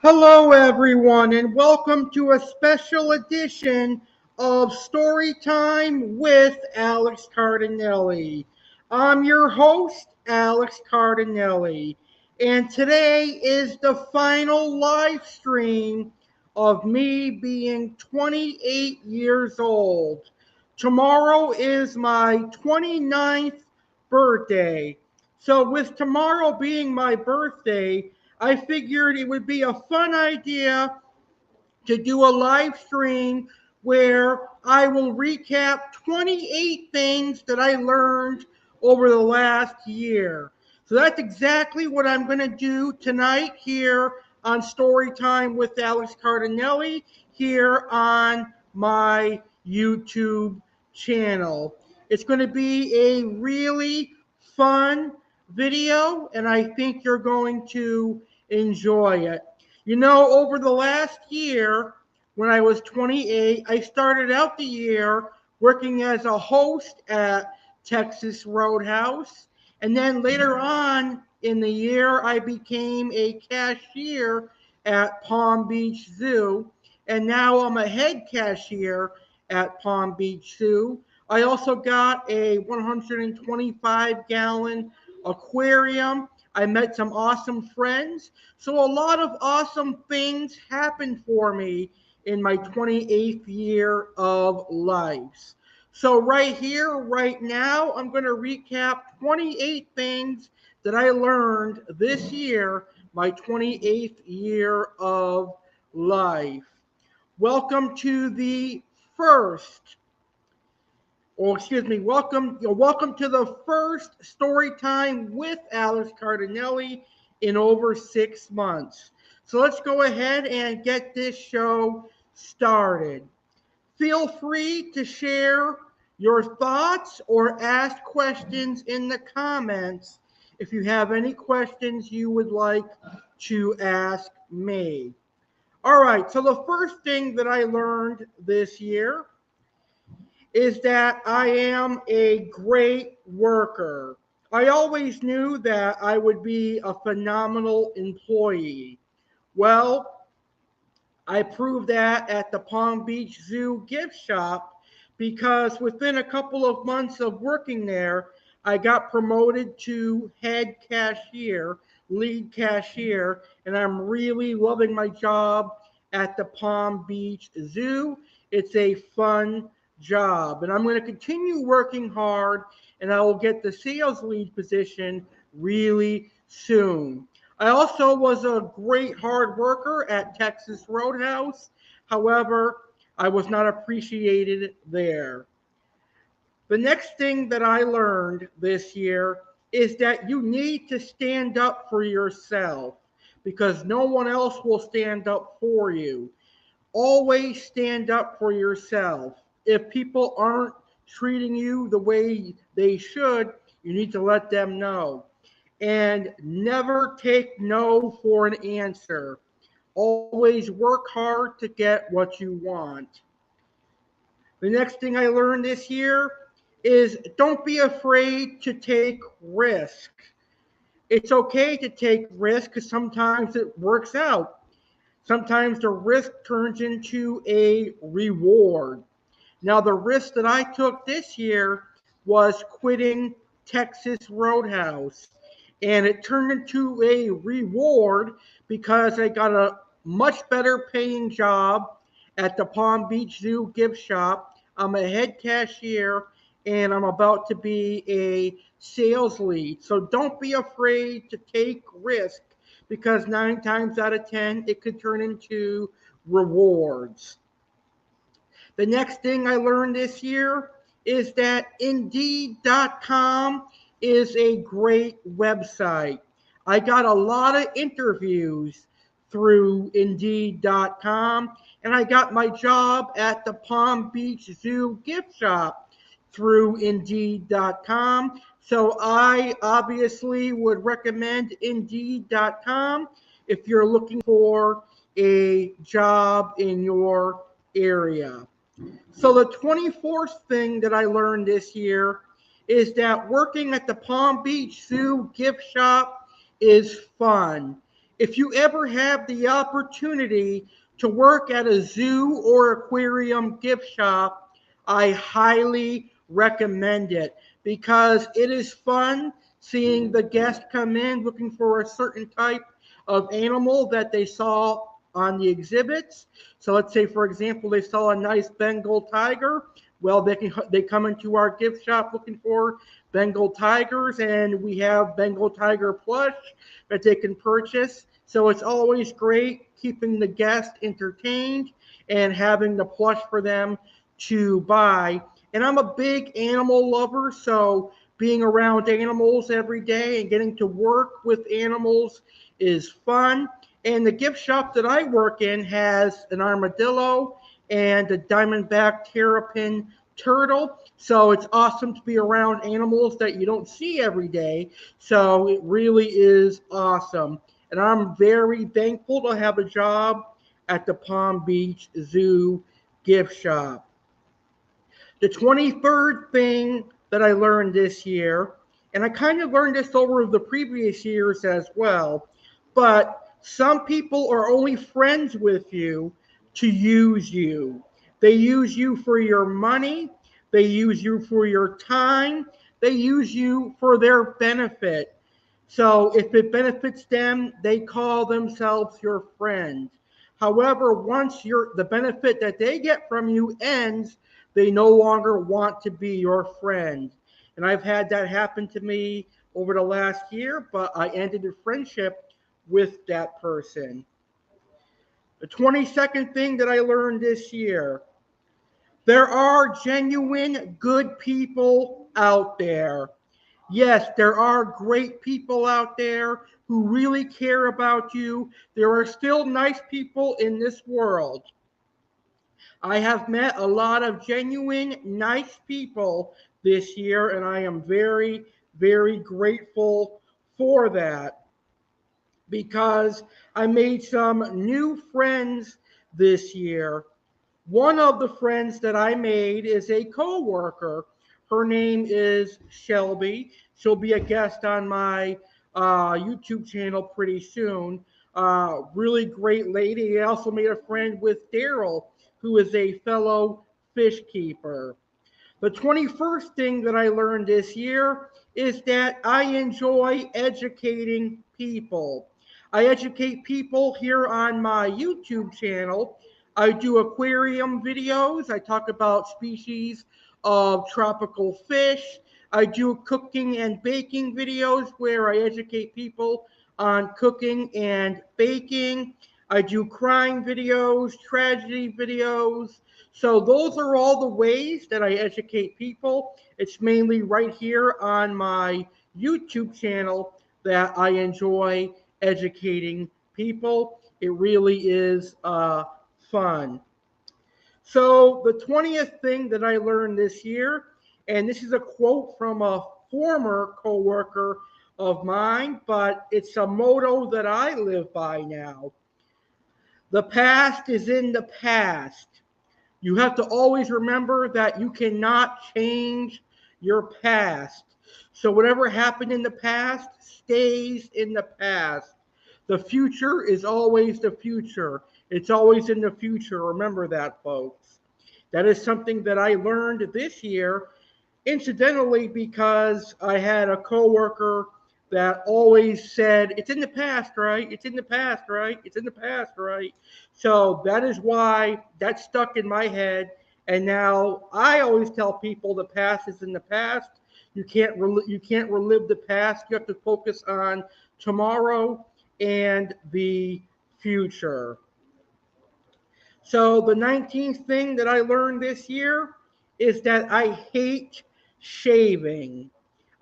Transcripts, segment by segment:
Hello, everyone, and welcome to a special edition of Storytime with Alex Cardinale. I'm your host, Alex Cardinale, and today is the final live stream of me being 28 years old. Tomorrow is my 29th birthday. So, with tomorrow being my birthday, I figured it would be a fun idea to do a live stream where I will recap 28 things that I learned over the last year. So that's exactly what I'm going to do tonight here on Storytime with Alex Cardinale here on my YouTube channel. It's going to be a really fun video, and I think you're going to enjoy it. You know, over the last year, when I was 28, I started out the year working as a host at Texas Roadhouse. And then later on in the year, I became a cashier at Palm Beach Zoo. And now I'm a head cashier at Palm Beach Zoo. I also got a 125-gallon aquarium. I met some awesome friends. So a lot of awesome things happened for me in my 28th year of life. So right here, right now, I'm going to recap 28 things that I learned this year, my 28th year of life. Welcome to the first welcome to the first story time with Alex Cardinale in over 6 months. So let's go ahead and get this show started. Feel free to share your thoughts or ask questions in the comments if you have any questions you would like to ask me. All right, so the first thing that I learned this year is that I am a great worker. I always knew that I would be a phenomenal employee. Well, I proved that at the Palm Beach Zoo gift shop because within a couple of months of working there, I got promoted to head cashier, lead cashier, and I'm really loving my job at the Palm Beach Zoo. It's a fun job, and I'm going to continue working hard, and I will get the sales lead position really soon. I also was a great hard worker at Texas Roadhouse. However, I was not appreciated there. The next thing that I learned this year is that you need to stand up for yourself because no one else will stand up for you. Always stand up for yourself. If people aren't treating you the way they should, you need to let them know. And never take no for an answer. Always work hard to get what you want. The next thing I learned this year is don't be afraid to take risk. It's okay to take risk because sometimes it works out. Sometimes the risk turns into a reward. Now, the risk that I took this year was quitting Texas Roadhouse. And it turned into a reward because I got a much better paying job at the Palm Beach Zoo gift shop. I'm a head cashier and I'm about to be a sales lead. So don't be afraid to take risk because 9 times out of 10, it could turn into rewards. The next thing I learned this year is that Indeed.com is a great website. I got a lot of interviews through Indeed.com, and I got my job at the Palm Beach Zoo gift shop through Indeed.com. So I obviously would recommend Indeed.com if you're looking for a job in your area. So the 24th thing that I learned this year is that working at the Palm Beach Zoo gift shop is fun. If you ever have the opportunity to work at a zoo or aquarium gift shop, I highly recommend it because it is fun seeing the guests come in looking for a certain type of animal that they saw on the exhibits. So let's say, for example, they saw a nice Bengal tiger. Well, they come into our gift shop looking for Bengal tigers, and we have Bengal tiger plush that they can purchase. So it's always great keeping the guest entertained and having the plush for them to buy. And I'm a big animal lover, so being around animals every day and getting to work with animals is fun. And the gift shop that I work in has an armadillo and a diamondback terrapin turtle. So it's awesome to be around animals that you don't see every day. So it really is awesome. And I'm very thankful to have a job at the Palm Beach Zoo gift shop. The 23rd thing that I learned this year, and I kind of learned this over the previous years as well, but some people are only friends with you to use you. They use you for your money, they use you for your time, they use you for their benefit. So if it benefits them, they call themselves your friend. However, once the benefit that they get from you ends, they no longer want to be your friend. And I've had that happen to me over the last year, but I ended a friendship with that person. The 22nd thing that I learned this year, there are genuine good people out there. Yes, there are great people out there who really care about you. There are still nice people in this world. I have met a lot of genuine, nice people this year, and I am very, very grateful for that because I made some new friends this year. One of the friends that I made is a coworker. Her name is Shelby. She'll be a guest on my YouTube channel pretty soon. Really great lady. I also made a friend with Daryl, who is a fellow fish keeper. The 21st thing that I learned this year is that I enjoy educating people. I educate people here on my YouTube channel. I do aquarium videos. I talk about species of tropical fish. I do cooking and baking videos where I educate people on cooking and baking. I do crime videos, tragedy videos. So those are all the ways that I educate people. It's mainly right here on my YouTube channel that I enjoy educating people. It really is fun. So the 20th thing that I learned this year, and this is a quote from a former coworker of mine, but it's a motto that I live by now. The past is in the past. You have to always remember that you cannot change your past. So whatever happened in the past stays in the past. The future is always the future. It's always in the future. Remember that, folks. That is something that I learned this year, incidentally, because I had a coworker that always said, it's in the past, right? It's in the past, right? It's in the past, right? So that is why that stuck in my head. And now I always tell people the past is in the past. You can't relive the past. You have to focus on tomorrow and the future. So the 19th thing that I learned this year is that I hate shaving.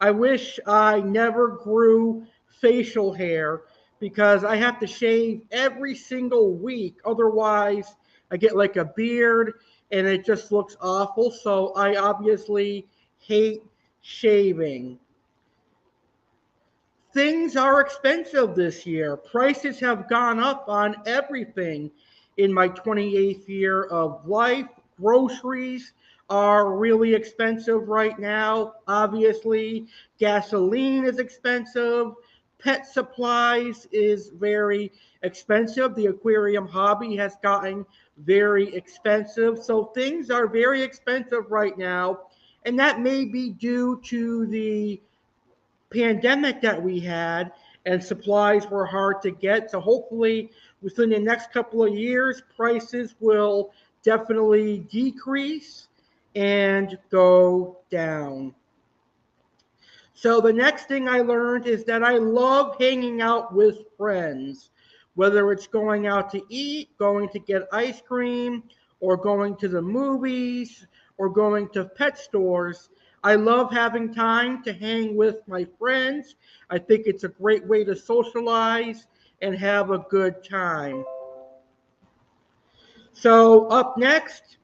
I wish I never grew facial hair because I have to shave every single week. Otherwise, I get like a beard and it just looks awful. So I obviously hate shaving. Things are expensive this year. Prices have gone up on everything in my 28th year of life. Groceries are really expensive right now. Obviously, gasoline is expensive. Pet supplies is very expensive. The aquarium hobby has gotten very expensive. So things are very expensive right now. And that may be due to the pandemic that we had, and supplies were hard to get. So hopefully within the next couple of years, prices will definitely decrease and go down. So the next thing I learned is that I love hanging out with friends, whether it's going out to eat, going to get ice cream, or going to the movies, or going to pet stores. I love having time to hang with my friends. I think it's a great way to socialize and have a good time. So up next,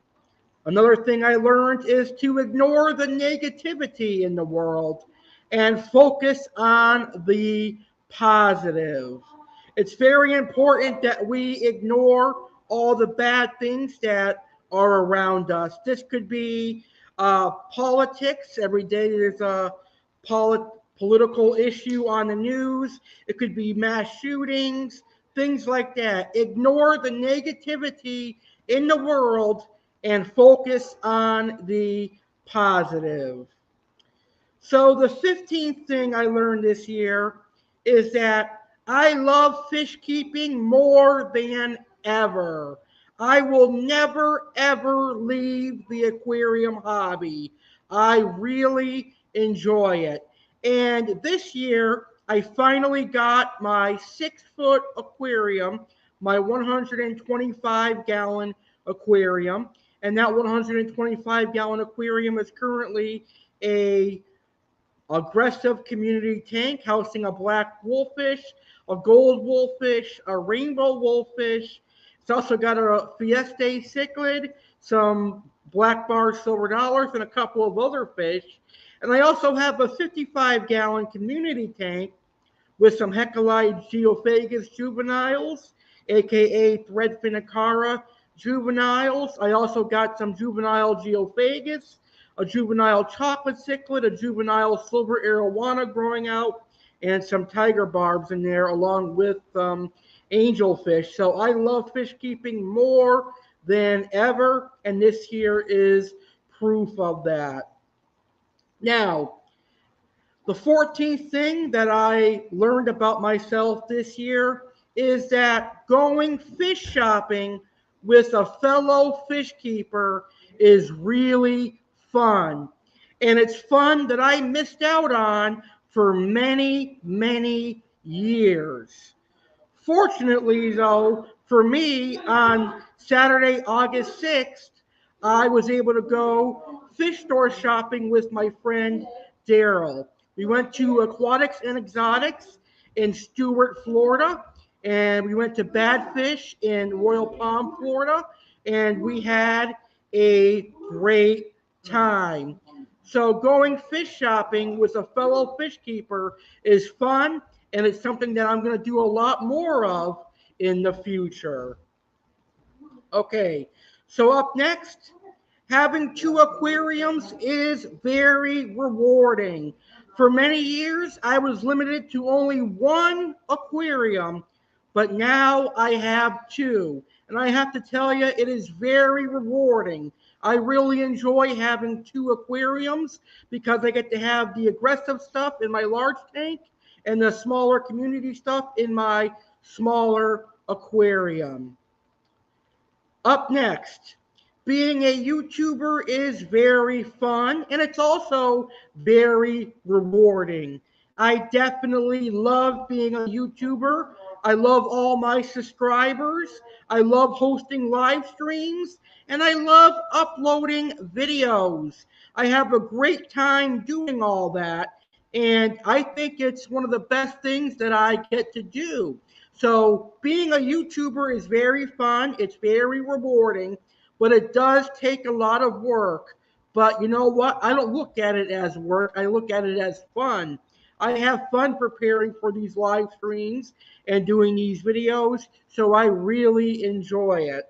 another thing I learned is to ignore the negativity in the world and focus on the positive. It's very important that we ignore all the bad things that are around us. This could be politics. Every day there's a political issue on the news. It could be mass shootings, things like that. Ignore the negativity in the world and focus on the positive. So, the 15th thing I learned this year is that I love fish keeping more than ever. I will never, ever leave the aquarium hobby. I really enjoy it. And this year, I finally got my 6 foot aquarium, my 125-gallon aquarium. And that 125-gallon aquarium is currently a aggressive community tank housing a black wolfish, a gold wolfish, a rainbow wolfish. It's also got a Fiesta cichlid, some black bar silver dollars, and a couple of other fish. And I also have a 55-gallon community tank with some Hecalide geophagus juveniles, aka threadfin acara juveniles. I also got some juvenile geophagus, a juvenile chocolate cichlid, a juvenile silver arowana growing out, and some tiger barbs in there, along with angelfish. So I love fish keeping more than ever, and this year is proof of that. Now, the 14th thing that I learned about myself this year is that going fish shopping with a fellow fish keeper is really fun. And it's fun that I missed out on for many, many years. Fortunately, though, for me, on Saturday, August 6th, I was able to go fish store shopping with my friend Daryl. We went to Aquatics and Exotics in Stuart, Florida, and we went to Badfish in Royal Palm, Florida, and we had a great time. So going fish shopping with a fellow fish keeper is fun, and it's something that I'm going to do a lot more of in the future. Okay, so up next, having 2 aquariums is very rewarding. For many years, I was limited to only one aquarium, but now I have two. And I have to tell you, it is very rewarding. I really enjoy having 2 aquariums because I get to have the aggressive stuff in my large tank, and the smaller community stuff in my smaller aquarium. Up next, being a YouTuber is very fun and it's also very rewarding. I definitely love being a YouTuber. I love all my subscribers. I love hosting live streams and I love uploading videos. I have a great time doing all that. And I think it's one of the best things that I get to do. So being a YouTuber is very fun. It's very rewarding, but it does take a lot of work. But you know what? I don't look at it as work. I look at it as fun. I have fun preparing for these live streams and doing these videos, so I really enjoy it.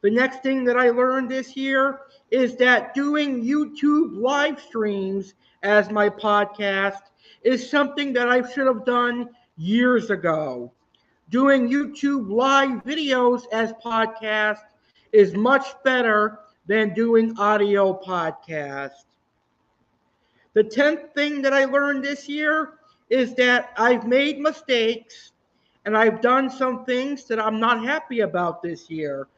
The next thing that I learned this year is that doing YouTube live streams as my podcast is something that I should have done years ago. Doing YouTube live videos as podcasts is much better than doing audio podcasts. The 10th thing that I learned this year is that I've made mistakes and I've done some things that I'm not happy about this year.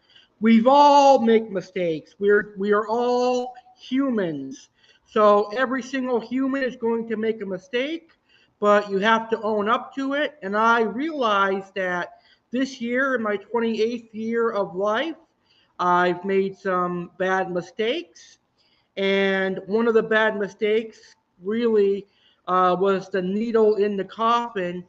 We've all make mistakes. We are all humans. So every single human is going to make a mistake, but you have to own up to it. And I realized that this year, in my 28th year of life, I've made some bad mistakes. And one of the bad mistakes really was the needle in the coffin,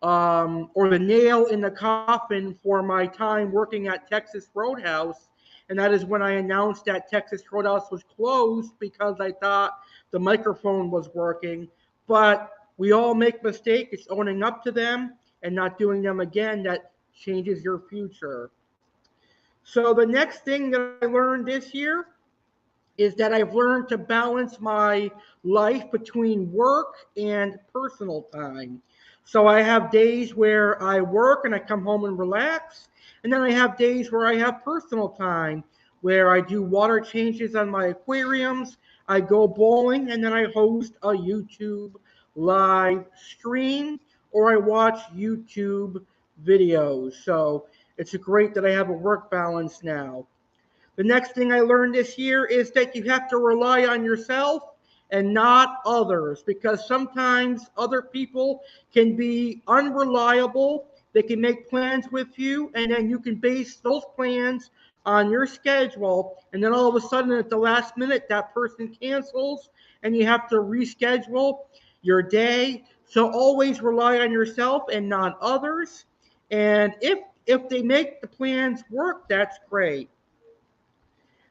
or the nail in the coffin for my time working at Texas Roadhouse. And that is when I announced that Texas Roadhouse was closed because I thought the microphone was working. But we all make mistakes. It's owning up to them and not doing them again that changes your future. So the next thing that I learned this year is that I've learned to balance my life between work and personal time. So I have days where I work and I come home and relax, and then I have days where I have personal time where I do water changes on my aquariums, I go bowling, and then I host a YouTube live stream or I watch YouTube videos. So it's great that I have a work balance now. The next thing I learned this year is that you have to rely on yourself and not others, because sometimes other people can be unreliable. They can make plans with you and then you can base those plans on your schedule. And then all of a sudden at the last minute, that person cancels and you have to reschedule your day. So always rely on yourself and not others. And if they make the plans work, that's great.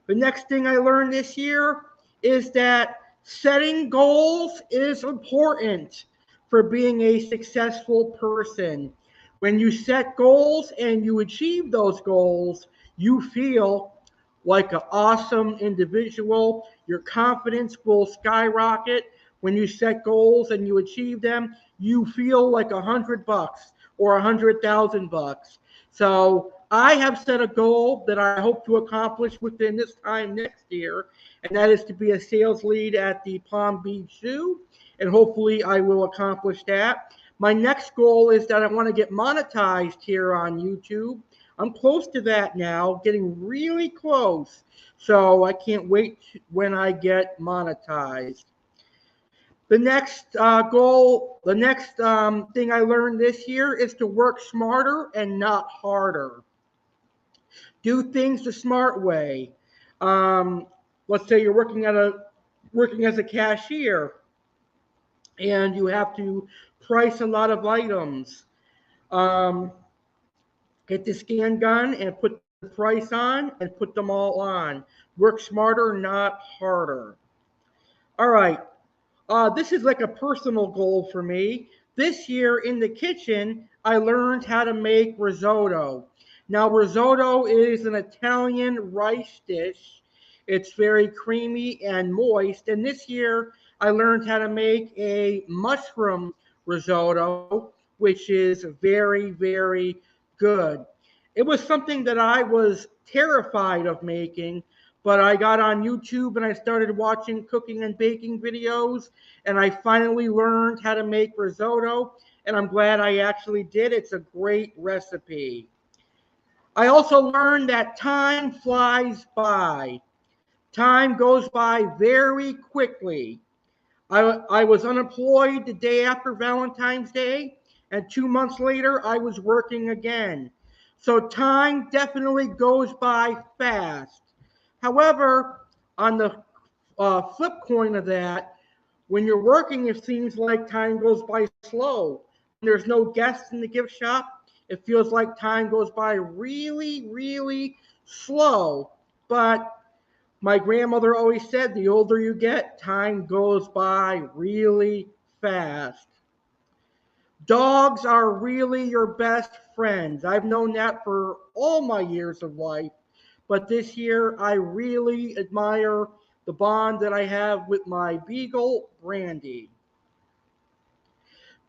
The next thing I learned this year is that setting goals is important for being a successful person. When you set goals and you achieve those goals, you feel like an awesome individual. Your confidence will skyrocket. When you set goals and you achieve them, you feel like $100 or $100,000. So I have set a goal that I hope to accomplish within this time next year, and that is to be a sales lead at the Palm Beach Zoo, and hopefully I will accomplish that. My next goal is that I want to get monetized here on YouTube. I'm close to that now, getting really close. So I can't wait when I get monetized. The next thing I learned this year is to work smarter and not harder. Do things the smart way. Um, let's say you're working as a cashier, and you have to price a lot of items. Um, get the scan gun and put the price on and put them all on. Work smarter, not harder. All right. This is like a personal goal for me. This year in the kitchen, I learned how to make risotto. Now, risotto is an Italian rice dish. It's very creamy and moist. And this year, I learned how to make a mushroom risotto, which is very, very good. It was something that I was terrified of making, but I got on YouTube and I started watching cooking and baking videos, and I finally learned how to make risotto, and I'm glad I actually did. It's a great recipe. I also learned that time flies by. Time goes by very quickly. I was unemployed the day after Valentine's Day, and 2 months later, I was working again. So time definitely goes by fast. However, on the flip coin of that, when you're working, it seems like time goes by slow. When there's no guests in the gift shop, it feels like time goes by really, really slow. But my grandmother always said the older you get, time goes by really fast. Dogs are really your best friends. I've known that for all my years of life, but this year I really admire the bond that I have with my beagle, Brandy.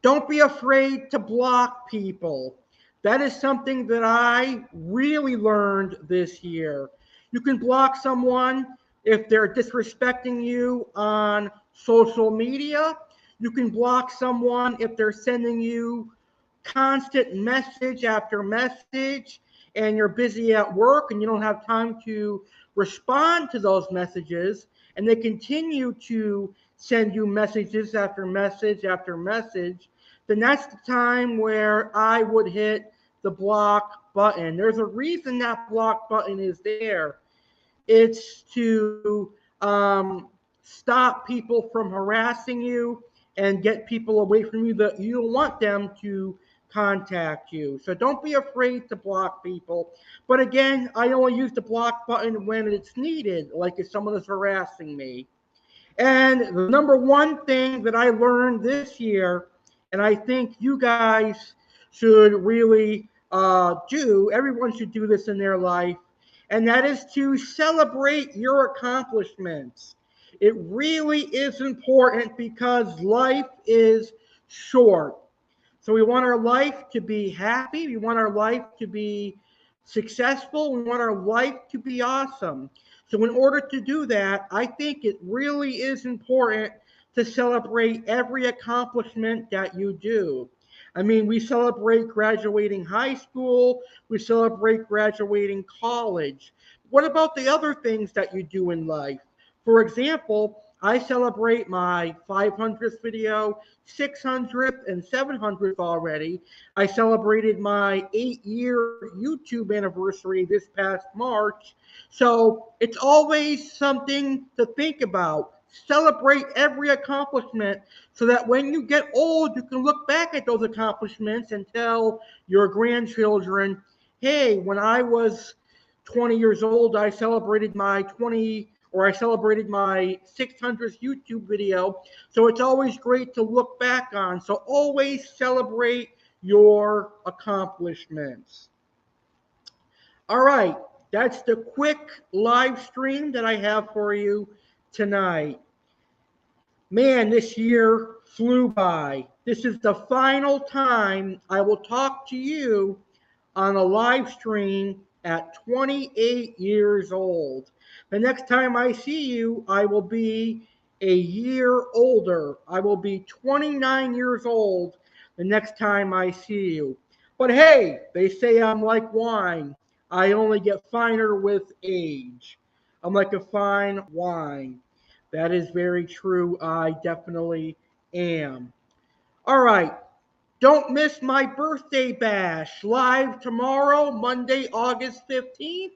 Don't be afraid to block people. That is something that I really learned this year. You can block someone if they're disrespecting you on social media. You can block someone if they're sending you constant message after message and you're busy at work and you don't have time to respond to those messages, and they continue to send you messages after message after message, then that's the time where I would hit the block button. There's a reason that block button is there. It's to stop people from harassing you and get people away from you that you don't want them to contact you. So don't be afraid to block people. But again, I only use the block button when it's needed, like if someone is harassing me. And the number one thing that I learned this year, and I think you guys should really do, everyone should do this in their life, and that is to celebrate your accomplishments. It really is important because life is short. So we want our life to be happy. We want our life to be successful. We want our life to be awesome. So in order to do that, I think it really is important to celebrate every accomplishment that you do. I mean, we celebrate graduating high school, we celebrate graduating college. What about the other things that you do in life? For example, I celebrate my 500th video, 600th, and 700th already. I celebrated my 8-year YouTube anniversary this past March. So it's always something to think about. Celebrate every accomplishment so that when you get old, you can look back at those accomplishments and tell your grandchildren, hey, when I was 20 years old, I celebrated my 600th YouTube video. So it's always great to look back on. So always celebrate your accomplishments. All right, that's the quick live stream that I have for you tonight. Man, this year flew by. This is the final time I will talk to you on a live stream at 28 years old. The next time I see you, I will be a year older. I will be 29 years old the next time I see you. But hey, they say I'm like wine. I only get finer with age. I'm like a fine wine. That is very true. I definitely am. All right. Don't miss my birthday bash live tomorrow, Monday, August 15th,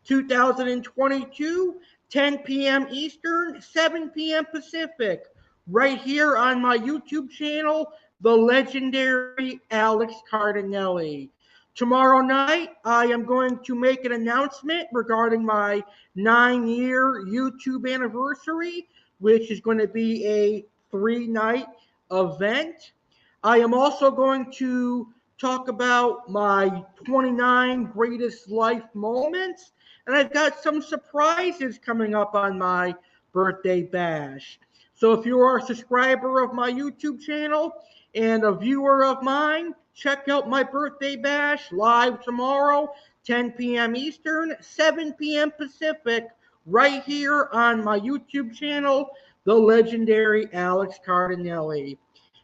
2022, 10 p.m. Eastern, 7 p.m. Pacific, right here on my YouTube channel, the legendary Alex Cardinale. Tomorrow night, I am going to make an announcement regarding my 9-year YouTube anniversary, which is going to be a 3-night event. I am also going to talk about my 29 greatest life moments, and I've got some surprises coming up on my birthday bash. So if you are a subscriber of my YouTube channel and a viewer of mine, check out my birthday bash live tomorrow, 10 p.m. Eastern, 7 p.m. Pacific, right here on my YouTube channel, the legendary Alex Cardinale.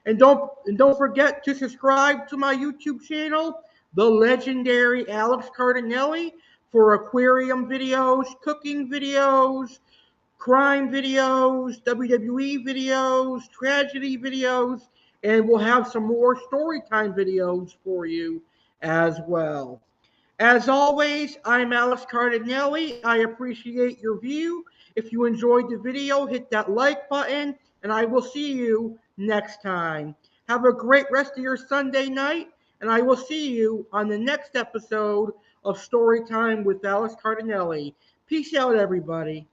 And don't forget to subscribe to my YouTube channel, the legendary Alex Cardinale, for aquarium videos, cooking videos, crime videos, WWE videos, tragedy videos, and we'll have some more story time videos for you as well. As always, I'm Alex Cardinale. I appreciate your view. If you enjoyed the video, hit that like button, and I will see you next time. Have a great rest of your Sunday night, and I will see you on the next episode of Storytime with Alex Cardinale. Peace out, everybody.